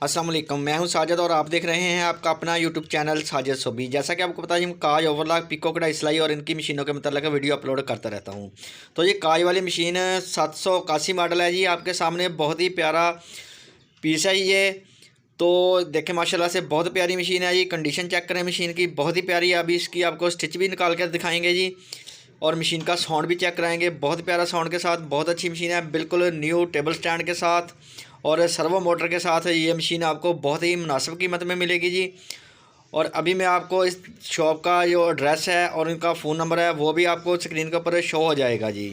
अस्सलाम वालेकुम, मैं हूं साजिद और आप देख रहे हैं आपका अपना यूट्यूब चैनल साजिद सोबी। जैसा कि आपको पता है, मैं काज ओवरलॉक पिको कढ़ाई सिलाई और इनकी मशीनों के मतलब वीडियो अपलोड करता रहता हूं। तो ये काज वाली मशीन 781 मॉडल है जी, आपके सामने बहुत ही प्यारा पीस है ये। तो देखें माशाल्लाह से बहुत प्यारी मशीन है जी। कंडीशन चेक करें मशीन की, बहुत ही प्यारी है। अभी इसकी आपको स्टिच भी निकाल कर दिखाएंगे जी और मशीन का साउंड भी चेक कराएंगे। बहुत प्यारा साउंड के साथ बहुत अच्छी मशीन है, बिल्कुल न्यू टेबल स्टैंड के साथ और सर्वो मोटर के साथ ये मशीन आपको बहुत ही मुनासिब कीमत में मिलेगी जी। और अभी मैं आपको इस शॉप का जो एड्रेस है और इनका फ़ोन नंबर है वो भी आपको स्क्रीन के ऊपर शो हो जाएगा जी।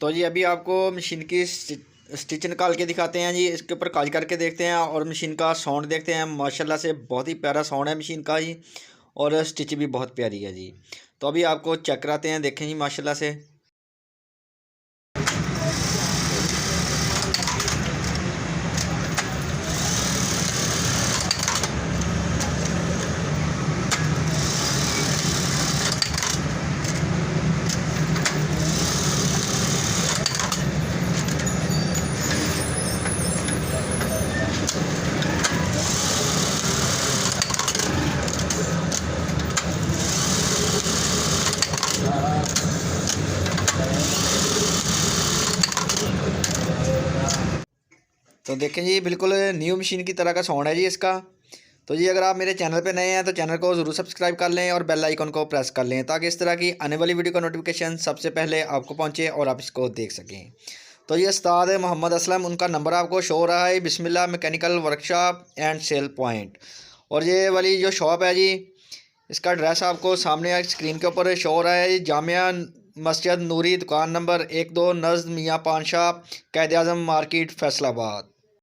तो जी अभी आपको मशीन की स्टिच निकाल के दिखाते हैं जी, इसके ऊपर काज करके देखते हैं और मशीन का साउंड देखते हैं। माशाल्लाह से बहुत ही प्यारा साउंड है मशीन का जी और स्टिच भी बहुत प्यारी है जी। तो अभी आपको चेक कराते हैं, देखें जी माशाल्लाह से। तो देखें जी, बिल्कुल न्यू मशीन की तरह का साउंड है जी इसका। तो जी अगर आप मेरे चैनल पे नए हैं तो चैनल को ज़रूर सब्सक्राइब कर लें और बेल आइकन को प्रेस कर लें ताकि इस तरह की आने वाली वीडियो का नोटिफिकेशन सबसे पहले आपको पहुंचे और आप इसको देख सकें। तो ये उस्ताद मोहम्मद असलम, उनका नंबर आपको शो हो रहा है, Bismillah mechanical workshop and sale point. और ये वाली जो शॉप है जी, इसका एड्रेस आपको सामने स्क्रीन के ऊपर शो हो रहा है। जामिया मस्जिद नूरी, दुकान नंबर 1-2, नज़्द मियाँ पान शाह, कैद आज़म मार्केट, फैसलाबाद।